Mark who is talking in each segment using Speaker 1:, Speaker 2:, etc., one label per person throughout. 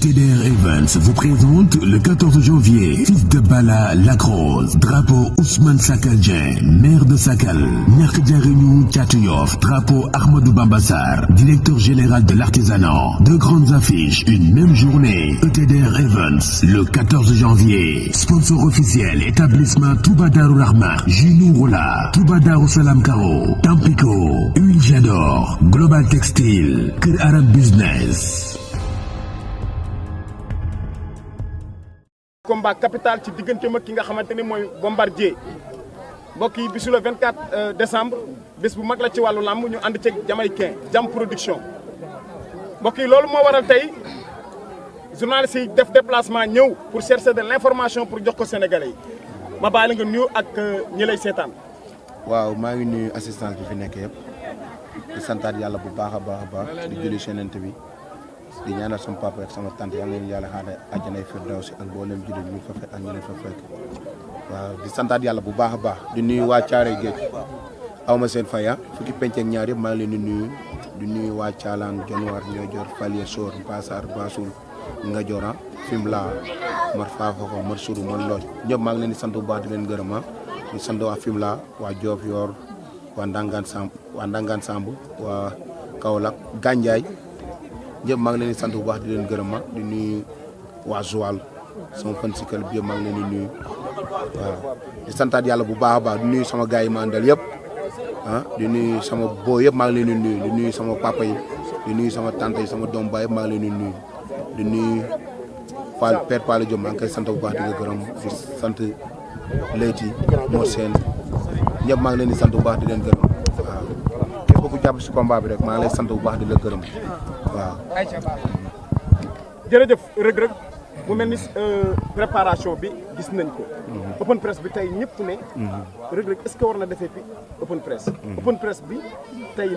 Speaker 1: ETDR Events vous présente le 14 janvier, fils de Bala Lacrose, drapeau Ousmane Sakal Dieng, maire de Sakal, Niak Diarignou Tchatouyov, drapeau Ahmadou Bambassar, directeur général de l'artisanat. Deux grandes affiches, une même journée. ETDR Events, le 14 janvier. Sponsor officiel, établissement Touba Darou Rahma, Junou Rola, Touba Darou Salam Karo, Tampico, Huile Jador, Global Textile, Kër Arab Business.
Speaker 2: combat capital ci digganteem ak ki nga xamante ni mooy Bombardier mbokk yi bisu le 24 décembre bés bu mag la ci wàllu làmb ñu ànd ceeg Jamaïcain Jam Production mbokk yi loolu moo waral tey journalistes yi def déplacement ñëw pour chercher de l'information pour jox ko Sénégalais yi ma bàyyi la nga nuyu ak ñi lay seetaan.
Speaker 3: waaw maa ngi nuyu assistance bi fi nekk yëpp di santaat yàlla bu baax a baax di julli Yonent bi di ñaanal sama papa ak sama tante yàlla leen yàlla xaare àjjanay firdawsi ak mboolem jullit ñu fa fekk ak ñu leen fa fekk waaw di santaat yàlla bu baax a baax di nuyu waa Thiaroye Géej awma seen faya fukki penc ak ñaar yëpp maa ngi leen di nuyu waa Thialane Dionewar Niodior Falier Sor Bassar Bassoul Ngadiora Fimela Mar Fafako Mar Sourou Mar Lodj ñëpp maa ngi leen di sant bu baax di leen gërëm di sant waa Fimela waa Diofior waa Ndangaan Samb waa Kaolack Gandiaye ñëpp maa ngi leen di sant bu baax di leen gërëm di nuyu waa Joal sama fan si kër bi yëpp maa ngi leen di nuyu waaw di santaat yàlla bu baax a baax di nuyu sama gars yi ma àndal yëpp di nuyu sama boo yëpp maa ngi leen di nuyu sama papa yi di nuyu sama tante yi sama doom baay yëpp maa ngi leen di nuyu Père Pala Diop maa ngi koy sant bu baax di nga gërëm di sant Leyti Mor Sène ñëpp maa ngi leen di sant bu baax di leen gërëm waaw képp ku jàpp si combat bi rek maa ngi lay sant bu baax di la gërëm waaw.
Speaker 2: jërëjëf Reug Reug mu mel ni préparation bi gis nañ ko. open press bi tey ñëpp ne. Reug Reug est-ce que war na defee fi open press. open press bi tey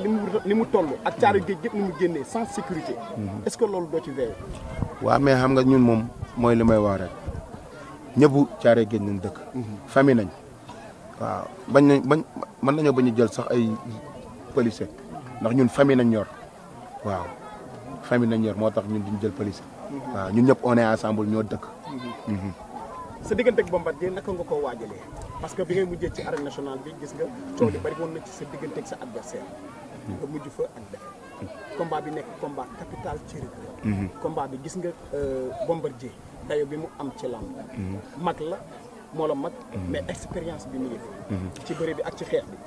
Speaker 2: li mu toll ak Thiaroye Géej gépp ni mu génnee sans sécurité. est-ce que loolu doo ci veillé.
Speaker 3: waaw mais xam nga ñun moom mooy li may wax rek ñëpp Thiaroye Géej nañ dëkk. famille nañ waaw mën nañoo bañ a jël sax ay policier ndax ñun famille nañ ñor waaw. famille nañ yor moo tax ñun duñ jël police waaw ñun ñëpp on est ensemble ñoo dëkk.
Speaker 2: sa diggante ak Bombardier naka nga ko waajalee parce que bi ngay mujjee ci arène nationale bi gis nga coow li bari woon na ci sa diggante ak sa adversaire nga mujj fa ak def combat bi nekk combat capital ci Reug Reug combat bi gis nga Bombardier dayo bi mu am ci lamb mag la moo la mag mais expérience bi mu ngi ci bëri bi ak ci xeex bi.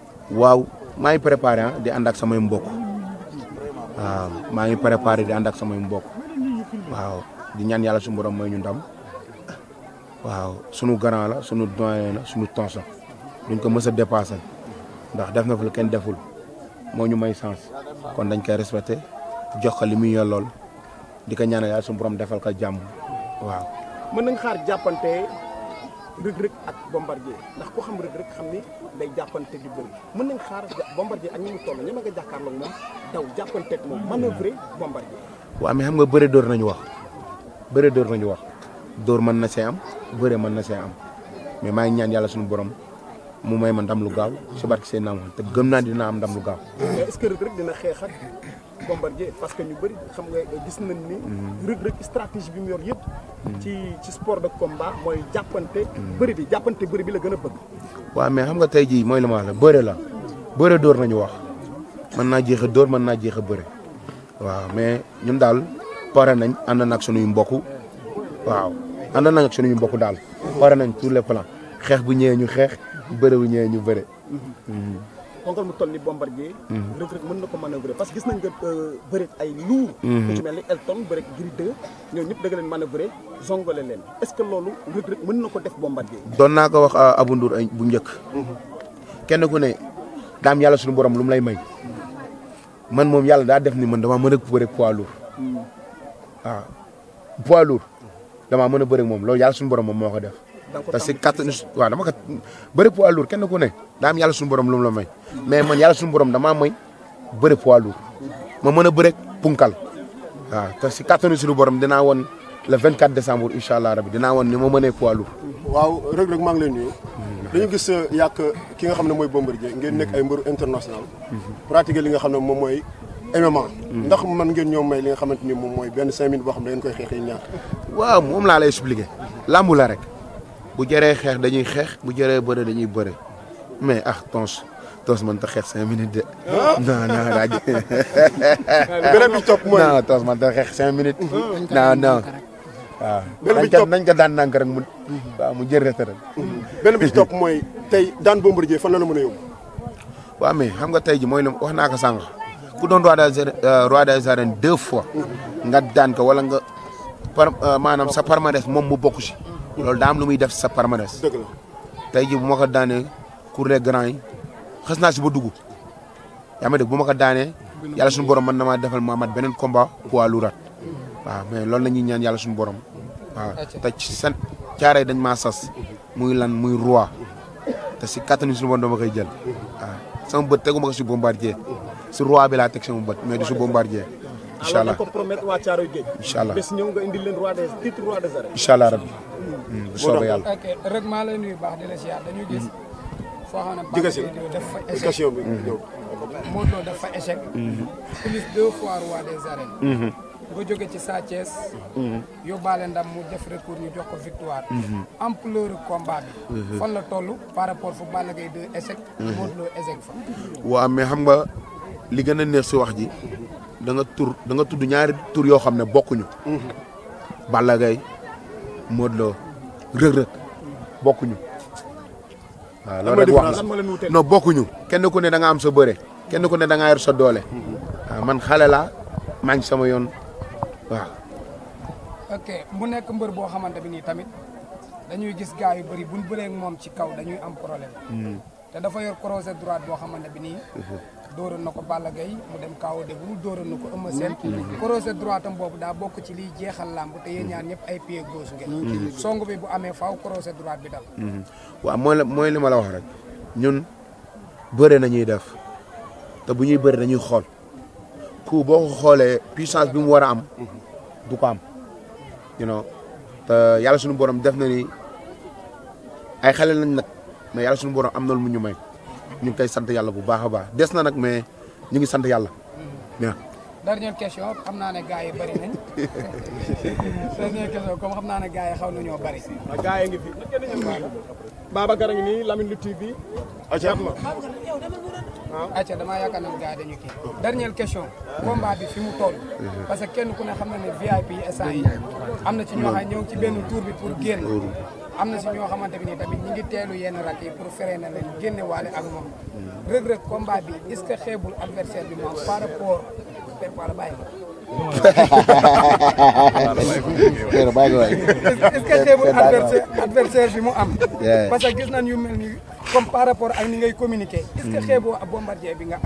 Speaker 3: waaw maa ngi préparé di ànd ak samay mbokk. waaw maa ngi préparé di ànd ak samay mbokk waaw di ñaan yàlla suñu borom mooy ñu ndam waaw sunu grand la sunu doyen la sunu tons la duñ ko mës a dépassé ndax def na fa lu kenn deful moo ñu may sens kon dañ koy respecté jox ko li muy yollool di ko ñaanal yàlla suñu borom defal ko jàmm waaw.
Speaker 2: mën nañ xaar jàppante Reug Reug ak Bombardier ndax ku xam Reug Reug xam ni day jàppante di bëri mën nañ xaar Bombardier ak ñi mu toll ñama nga jàkkaarloog moom daw jàppanteeg moom manœuvrer Bombardier.
Speaker 3: waaw mais xam nga bëre dóor nañu wax dóor mën na see am bëre mën na see am mais maa ngi ñaan yàlla suñu borom mu may ma ndam lu gaaw si barke seen naam te gëm naa dina am ndam lu gaaw.
Speaker 2: mais est-ce que Reug Reug dina xeex ak Bombardier parce que ñu bëri xam nga gis nañ ni. Reug Reug stratégie bi mu yor yëpp. ci sport de combat mooy jàppante. bëri bi la gën a bëgg.
Speaker 3: waaw mais xam nga tey jii mooy li ma wax la bëre dóor nañu wax mën naa jeex a dóor mën naa jeex a bëre waaw mais ñun daal pare nañ ànd na ak sunuy mbokk waaw ànd nañ ak sunuy mbokk daal pare nañ tous les plans xeex bu ñëwee ñu xeex bëre bu ñëwee ñu bëre.
Speaker 2: kon mu toll ni Bombardier. Reug Reug mën na ko manœuvrer parce que gis nañ nga bëri ay lourd. ku ci mel ni Elton bëri Gris 2 ñooñu ñëpp da nga leen manœuvrer zongale leen est-ce que loolu Reug Reug mën na ko def Bombardier.
Speaker 3: doon naa ko wax Abou Ndour bu njëkk. kenn ku ne daam yàlla suñu borom lu mu lay may man moom yàlla daa def ni man damaa mën a bëre poids lourd waaw poids lourd damaa mën a bëre moom loolu yàlla suñu borom moom moo ko def. parce que kattan waaw dama ko bëri poids lourd kenn ku ne daa am yàlla suñu borom lu mu la may mais man yàlla suñu borom damaa may bëri poids lourd ma mën a bëre punkal waaw te si kattanu suñu borom dinaa woon le 24 décembre incha allah rabi dinaa woon ni ma mënee poids lourd.
Speaker 4: waaw Reug Reug maa ngi lay nuyu. dañu gis yàq ki nga xam ne mooy Bombardier ngeen nekk ay mbëru international. pratiquer li nga xam ne moom mooy MMA. ndax man ngeen ñoo may li nga xamante ni moom mooy benn 5 minutes boo xam ne ngeen koy xeexee ñaar.
Speaker 3: waaw moom laa lay expliquer lambu la rek bu jëree xeex dañuy xeex bu jëree bëre dañuy bëre mais Tons man ta xeex 5 minutes de. non daa ji.
Speaker 4: beneen bi ci topp mooy
Speaker 3: non Tons man ta xeex 5 minutes. non. waaw
Speaker 4: beneen bi ci topp
Speaker 3: nañ ko daan nank rek mu jël retraite.
Speaker 4: beneen bi ci topp mooy tey daan Bombardier fan la mën a yóbbu.
Speaker 3: waaw mais xam nga tey ji mooy wax naa ko sànq ku doon roi des arènes 2 fois. nga daan ko wala nga maanaam sa palmarès moom mu bokk si. loolu daa am lu muy def sa palmarès.
Speaker 4: dëgg la
Speaker 3: tey ji bu ma ko daanee cour des grands yi xas naa si ba dugg yaa ma dégg bu ma ko daanee yàlla suñu borom mën na maa defal ma amat beneen combat poids lourd waaw mais loolu la ñuy ñaan yàlla suñu borom waaw te ci seen caare dañ maa sas muy lan muy roi te si kattanu suñu borom dama koy jël waaw sama bët tegu ma ko si Bombardier si roi bi laa teg sama bët mais du si Bombardier incha allah incha allah
Speaker 2: bés ñëw nga indil leen roi des titres roi des arènes.
Speaker 3: incha allah rabbi bu soobee yàlla.
Speaker 5: ok rek maa lay nuyu baax di la siyaar dañuy gis. foo xam ne
Speaker 4: jërëjëf
Speaker 5: def fa échec
Speaker 4: question bi ñëw.
Speaker 5: Modou Lo def fa échec. plus 2 fois roi des arènes. nga jóge ci Sa Thiès. yóbbaale ndam mu def recours ñu jox ko victoire. ampleur combat bi. fan la toll par rapport fu Balla Gaye 2 échec. Modou Lo échec fa.
Speaker 3: waaw mais xam nga li gën a neex si wax ji da nga tudd ñaari tur yoo xam ne bokkuñu. Balla Gaye Modou Lo Reug Reug bokkuñu. waaw loolu rek wax non bokkuñu kenn ku ne da nga am sa bëre kenn ku ne da nga yor sa doole. waaw man xale laa maa ngi sama yoon waaw.
Speaker 5: ok mu nekk mbër boo xamante bi nii tamit dañuy gis gars yu bëri buñ bëree ak moom ci kaw dañuy am problème. te dafa yor crochet droite boo xamante bi nii. dóoroon na ko Balla Gaye mu dem kaw de bu dóoroon na ko Eumeu Sène. crochet droite am boobu daa bokk ci liy jeexal làmb te yéen ñaar ñëpp ay pied gauche ngeen. song bi bu amee faaw crochet droite bi dal.
Speaker 3: waaw mooy li ma la wax rek ñun bëre nañuy def te bu ñuy bëre dañuy xool ku boo ko xoolee puissance bi mu war a am du ko am te yàlla suñu borom def na ni ay xale lañ nag mais yàlla suñu borom am na lu mu ñu may ñu ngi koy sant yàlla bu baax a baax des na nag mais ñu ngi sant yàlla bien.
Speaker 5: dernière question xam naa ne gars yi bëri nañ dernière question comme xam naa ne gars yi xaw nañoo bëri.
Speaker 2: gars yi ngi fi Babacar a ngi nii Lamine Lutte TV.
Speaker 5: acca damaa yaakaar ne gars yi dañu kii dernière question combat bi fi mu toll parce que kenn ku ne xam na ne VIP instant yi am na ci ñoo xam ñëw ci benn tour bi pour génn am na si ñoo xamante bi nii tamit ñi ngi teelu yenn rak yi pour fere na leen génne waale ak moom Reug Reug combat bi est-ce que xeebul adversaire bi moom par rapport wala bàyyi est-ce que xeebul adversaire bi mu am parce que gis nañ yu mel ni comme par rapport ak ni ngay communiquer est-ce que xeeboo Bombardier bi nga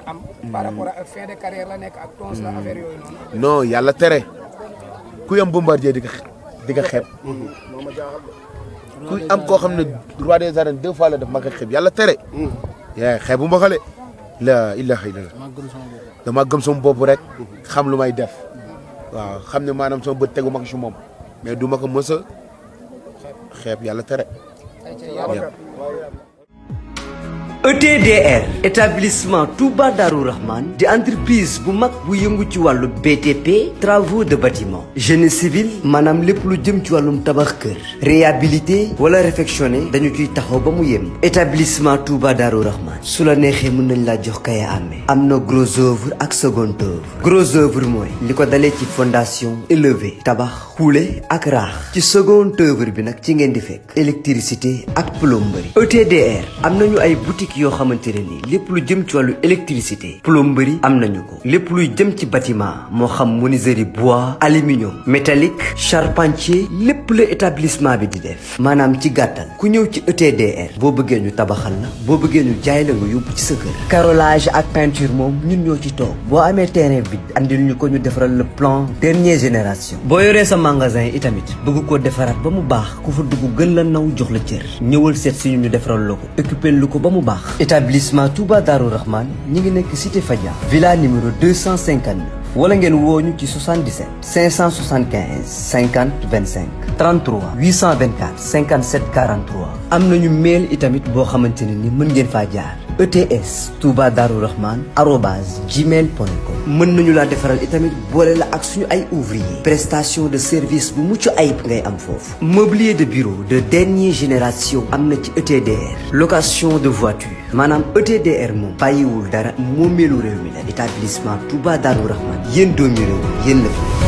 Speaker 5: am par rapport ak fin de carrière la nekk ak tons la affaire yooyu noonu
Speaker 3: non yàlla tere ku am Bombardier di nga xeeb ku am koo xam ne roi des arènes 2 fois la def ma ko xeeb yàlla tere xeebu ma xale la ilaha illallah dama gëm sama bopp rek xam lu may def waaw xam ne maanaam sama bët tegu ma ko si moom mais du ma ko mës a xeeb yàlla tere.
Speaker 6: ETDR établissement Touba Darou Rahman di entreprise bu mag bu yëngu ci wàllu BTP travaux de bâtiment génie civil maanaam lépp lu jëm ci wàllum tabax kër réhabilité wala réfectionné dañu ciy taxaw ba mu yem établissement Touba Darou Rahman su la neexee mën nañ laa jox kaya amee am na gros œuvre ak second œuvre gros œuvre mooy li ko dalee ci fondation élevé tabax xuule ak raax ci second œuvre bi nag ci ngeen di fekk électricité ak plomberie ETDR am nañu ay boutique yoo xamante ne nii lépp lu jëm ci wàllu électricité plomberie am nañu ko lépp luy jëm ci bâtiment moo xam menuiserie bois aluminium métallique charpentier lépp la établissement bi di def maanaam ci gàttal ku ñëw ci ETDR boo bëggee ñu tabaxal la boo bëggee ñu jaay la nga yóbbu ci sa kër carrelage ak peinture moom ñun ñoo ci toog boo amee terrain vide andil ñu ko ñu defaral le plan dernière génération boo yoree sa magasin itamit bëgg koo defaraat ba mu baax ku fa dugg gën la naw jox la cër ñëwal seet si ñu defaral la ko occupé lu ko ba mu baax établissement Touba Darou Rahman ñi ngi nekk cité Fadia villa numéro 259 wala ngeen wooñu ci 77 575 50 25 33 824 57 43 am nañu mail itamit boo xamante ne ni mën ngeen faa jaar ETS Touba Darou Rahman @gmail.com. mën nañu laa defaral itamit boole la ak suñu ay ouvrier prestation de service bu mucc ayib ngay am foofu. mobilier de bureau de dernière génération am na ci ETDR. location de voiture maanaam ETDR moom bàyyiwul dara moomeelu réew mi la établissement Touba Darou Rahman yéen doomi réew yéen la fi.